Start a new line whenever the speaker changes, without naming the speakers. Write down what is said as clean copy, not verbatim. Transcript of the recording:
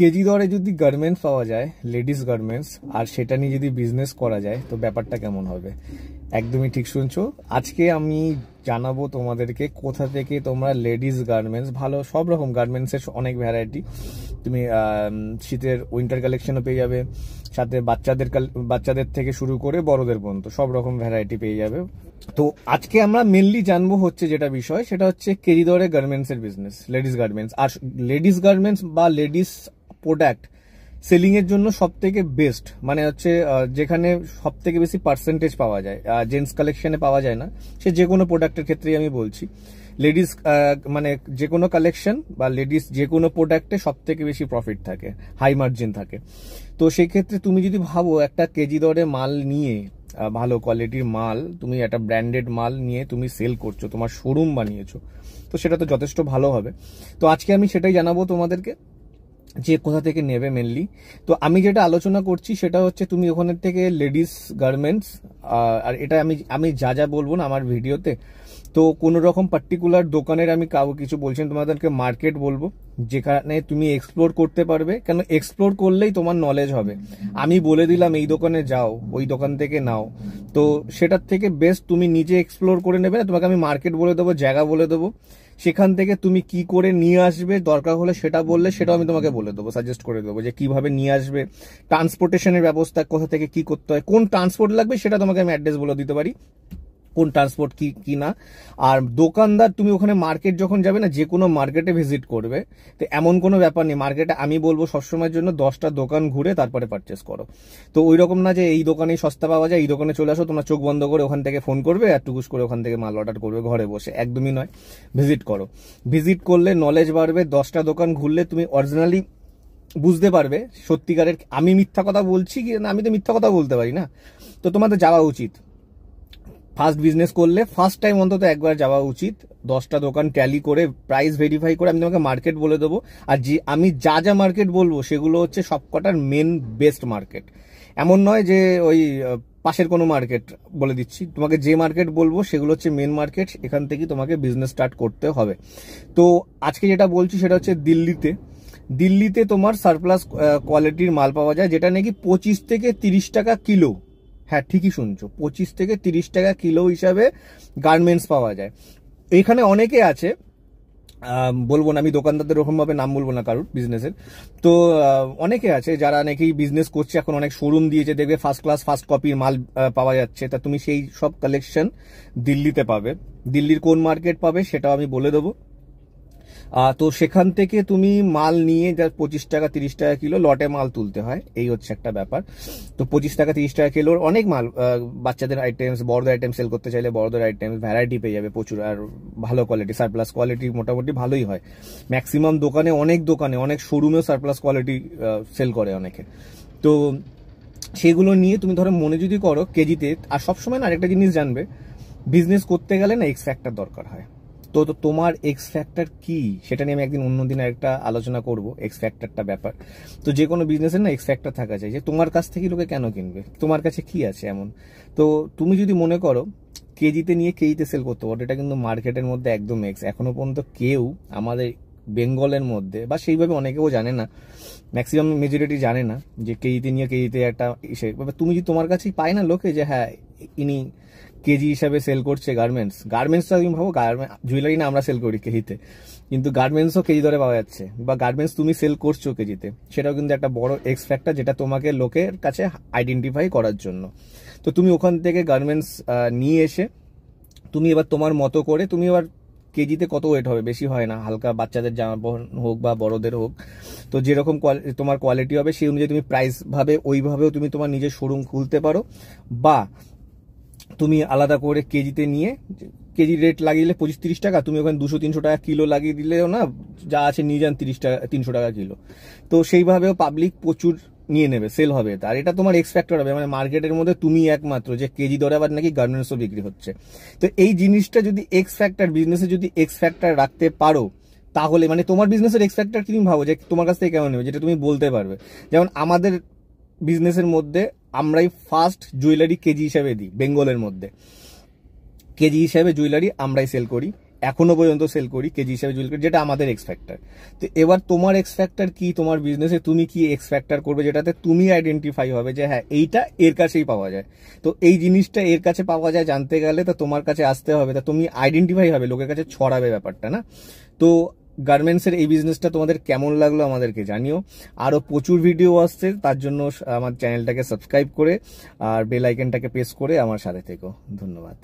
KG দরে যদি garments পাওয়া যায়, লেডিস গার্মেন্টস, আর সেটা নিয়ে যদি বিজনেস করা যায় তো ব্যাপারটা কেমন হবে। একদমই ঠিক শুনছো। আজকে আমি জানাবো তোমাদেরকে কোথা থেকে তোমরা লেডিস গার্মেন্টস, ভালো সব রকম গার্মেন্টসের অনেক ভ্যারাইটি, তুমি শীতের উইন্টার কালেকশনও পেয়ে যাবে, সাথে বাচ্চাদের থেকে শুরু করে বড়দের পর্যন্ত সব রকম ভ্যারাইটি পেয়ে যাবে। তো আজকে আমরা মেনলি জানবো হচ্ছে যেটা বিষয়, সেটা হচ্ছে কেজি দরে গার্মেন্টসের বিজনেস, লেডিস গার্মেন্টস। আর লেডিস গার্মেন্টস বা লেডিস প্রোডাক্ট সেলিং এর জন্য সব থেকে বেস্ট, মানে হচ্ছে যেখানে সব থেকে বেশি পার্সেন্টেজ পাওয়া যায়, জেন্টস কালেকশনে পাওয়া যায় না, সে যে কোনো প্রোডাক্টের ক্ষেত্রেই আমি বলছি। লেডিস মানে যে কোনো কালেকশন বা লেডিস যে কোনো প্রোডাক্টে সব থেকে বেশি প্রফিট থাকে, হাই মার্জিন থাকে। তো সেই ক্ষেত্রে তুমি যদি ভাবো একটা কেজি দরে মাল নিয়ে, ভালো কোয়ালিটির মাল, তুমি একটা ব্র্যান্ডেড মাল নিয়ে তুমি সেল করছো, তোমার শোরুম বানিয়েছো, তো সেটা তো যথেষ্ট ভালো হবে। তো আজকে আমি সেটাই জানাবো তোমাদেরকে যে কোথা থেকে নেবে মেনলি। তো আমি যেটা আলোচনা করছি সেটা হচ্ছে তুমি ওখানের থেকে লেডিস গার্মেন্টস, আর এটা আমি যা যা বলবো না আমার ভিডিওতে, তো কোনো রকম পার্টিকুলার দোকানের আমি কিছু বলছেন, তোমাদেরকে মার্কেট বলবো যেখানে তুমি এক্সপ্লোর করতে পারবে। কেন এক্সপ্লোর করলেই তোমার নলেজ হবে। আমি বলে দিলাম এই দোকানে যাও, ওই দোকান থেকে নাও, তো সেটার থেকে বেস্ট তুমি নিজে এক্সপ্লোর করে নেবে না। তোমাকে আমি মার্কেট বলে দেবো, জায়গা বলে দেবো, সেখান থেকে তুমি কি করে নিয়ে আসবে, দরকার হলে সেটা বললে সেটাও আমি তোমাকে বলে দেবো, সাজেস্ট করে দেবো যে কিভাবে নিয়ে আসবে, ট্রান্সপোর্টেশনের ব্যবস্থা কোথা থেকে কি করতে হয়, কোন ট্রান্সপোর্ট লাগবে সেটা তোমাকে আমি অ্যাড্রেস বলে দিতে পারি, কোন ট্রান্সপোর্ট কি না। আর দোকানদার, তুমি ওখানে মার্কেট যখন যাবে না, যে কোনো মার্কেটে ভিজিট করবে, তো এমন কোনো ব্যাপার নেই, মার্কেটে আমি বলবো সবসময়ের জন্য 10টা দোকান ঘুরে তারপরে পারচেস করো। তো ওই রকম না যে এই দোকানেই সস্তা পাওয়া যায়, এই দোকানে চলে আসো, তোমরা চোখ বন্ধ করে ওখান থেকে ফোন করবে আর টুকুস করে ওখান থেকে মাল অর্ডার করবে ঘরে বসে, একদমই নয়। ভিজিট করো, ভিজিট করলে নলেজ বাড়বে, 10টা দোকান ঘুরলে তুমি অরিজিনালি বুঝতে পারবে সত্যিকারের আমি মিথ্যা কথা বলছি কি না। আমি তো মিথ্যা কথা বলতে পারি না, তো তোমাদের যাওয়া উচিত। ফার্স্ট বিজনেস করলে ফার্স্ট টাইম অন্তত একবার যাওয়া উচিত, 10টা দোকান ট্যালি করে প্রাইস ভেরিফাই করে। আমি তোমাকে মার্কেট বলে দেবো, আর আমি যা যা মার্কেট বলবো সেগুলো হচ্ছে সবকটার মেন বেস্ট মার্কেট। এমন নয় যে ওই পাশের কোনো মার্কেট বলে দিচ্ছি, তোমাকে যে মার্কেট বলবো সেগুলো হচ্ছে মেন মার্কেট, এখান থেকে তোমাকে বিজনেস স্টার্ট করতে হবে। তো আজকে যেটা বলছি সেটা হচ্ছে দিল্লিতে তোমার সারপ্লাস কোয়ালিটির মাল পাওয়া যায়, যেটা নাকি 25 থেকে 30 টাকা কিলো। হ্যাঁ, ঠিকই শুনছো, 25 থেকে 30 টাকা কিলো হিসাবে গার্মেন্টস পাওয়া যায়। এখানে অনেকে আছে, বলবো না আমি দোকানদারদের ওরকম ভাবে নাম বলবো না কারোর বিজনেসের, তো অনেকে আছে যারা নাকি বিজনেস করছে, এখন অনেক শোরুম দিয়েছে, দেখবে ফার্স্ট ক্লাস ফার্স্ট কপির মাল পাওয়া যাচ্ছে। তা তুমি সেই সব কালেকশন দিল্লিতে পাবে। দিল্লির কোন মার্কেট পাবে সেটাও আমি বলে দেবো। তো সেখান থেকে তুমি মাল নিয়ে, যা 25 টাকা 30 টাকা কিলো লটে মাল তুলতে হয়, এই হচ্ছে একটা ব্যাপার। তো 25 টাকা 30 টাকা কিলোর অনেক মাল, বাচ্চাদের আইটেমস, বড়দের আইটেম সেল করতে চাইলে বড়দের আইটেমস ভ্যারাইটি পেয়ে যাবে প্রচুর, আর ভালো কোয়ালিটি, সারপ্লাস কোয়ালিটি মোটামুটি ভালোই হয়। ম্যাক্সিমাম দোকানে অনেক শোরুমেও সারপ্লাস কোয়ালিটি সেল করে অনেকে। তো সেগুলো নিয়ে তুমি ধরো মনে যদি করো কেজিতে। আর সবসময় না আরেকটা জিনিস জানবে, বিজনেস করতে গেলে না এক্স ফ্যাক্টর দরকার হয়। তো তোমার এক্স ফ্যাক্টর কি সেটা নিয়ে আমি একদিন অন্যদিন একটা আলোচনা করব, এক্স ফ্যাক্টরটা ব্যাপার। তো যে কোনো বিজনেসের না এক্স ফ্যাক্টর থাকা চাই, যে তোমার কাছ থেকে লোকে কেন কিনবে, তোমার কাছে কি আছে এমন। তো তুমি যদি মনে করো কেজিতে নিয়ে কেজিতে সেল করতে পারো, এটা কিন্তু মার্কেটের মধ্যে একদম এক্স। এখনো পর্যন্ত কেউ আমাদের বেঙ্গলের মধ্যে, বা সেইভাবে অনেকেও জানে না, ম্যাক্সিমাম মেজরিটি জানে না যে কেজিতে নিয়ে কেজিতে একটা ইসে। তুমি যদি তোমার কাছেই পায় না লোকে যে হ্যাঁ ইনি কেজি হিসাবে সেল করছে গার্মেন্টসটা তুমি ভাবো, জুয়েলারি না আমরা সেল করি কেজিতে, কিন্তু গার্মেন্টসও কেজি ধরে পাওয়া যাচ্ছে, বা গার্মেন্টস তুমি সেল করছো কেজিতে, সেটাও কিন্তু একটা বড় এক্স ফ্যাক্টর, যেটা তোমাকে লোকের কাছে আইডেন্টিফাই করার জন্য। তো তুমি ওখান থেকে গার্মেন্টস নিয়ে এসে তুমি এবার তোমার মতো করে, তুমি এবার কেজিতে কত ওয়েট হবে, বেশি হয় না, হালকা বাচ্চাদের জামা হোক বা বড়দের হোক, তো যেরকম তোমার কোয়ালিটি হবে সেই অনুযায়ী তুমি প্রাইস ভাবে ওইভাবেও তুমি তোমার নিজের শোরুম খুলতে পারো। বা তুমি আলাদা করে কেজিতে নিয়ে, কেজি রেট লাগিয়ে 25-30 টাকা, তুমি ওখানে 200-300 টাকা কিলো লাগিয়ে দিলেও না, যা আছে নিয়ে যান 300 টাকা কিলো। তো সেইভাবেও পাবলিক প্রচুর নিয়ে নেবে, সেল হবে। আর এটা তোমার এক্স ফ্যাক্টর হবে, মানে মার্কেটের মধ্যে তুমি একমাত্র যে কেজি দরে আবার নাকি গার্মেন্টসও বিক্রি হচ্ছে। তো এই জিনিসটা যদি এক্স ফ্যাক্টর, বিজনেসে যদি এক্স ফ্যাক্টর রাখতে পারো, তাহলে মানে তোমার বিজনেসের এক্স ফ্যাক্টর কি তুমি ভাবো যে তোমার কাছ থেকে কেমন নেবে, যেটা তুমি বলতে পারবে। যেমন আমাদের বিজনেসের মধ্যে আমরাই ফার্স্ট জুয়েলারি কেজি হিসাবে দিই, বেঙ্গলের মধ্যে কেজি হিসাবে জুয়েলারি আমরাই সেল করি। এখনো পর্যন্ত সেল করি কেজি হিসাবে জুয়েল করি, যেটা আমাদের এক্স ফ্যাক্টর। তো এবার তোমার এক্স ফ্যাক্টর কি, তোমার বিজনেসে তুমি কি এক্স ফ্যাক্টর করবে যেটাতে তুমি আইডেন্টিফাই হবে যে হ্যাঁ এইটা এর কাছেই পাওয়া যায়। তো এই জিনিসটা এর কাছে পাওয়া যায় জানতে গেলে তো তোমার কাছে আসতে হবে, তা তুমি আইডেন্টিফাই হবে, লোকের কাছে ছড়াবে ব্যাপারটা না। তো গার্মেন্টসের এই বিজনেসটা তোমাদের কেমন লাগলো আমাদেরকে জানিও। আরও প্রচুর ভিডিও আসছে, তার জন্য আমার চ্যানেলটাকে সাবস্ক্রাইব করে আর বেল আইকনটাকে প্রেস করে আমার সাথে থেকো। ধন্যবাদ।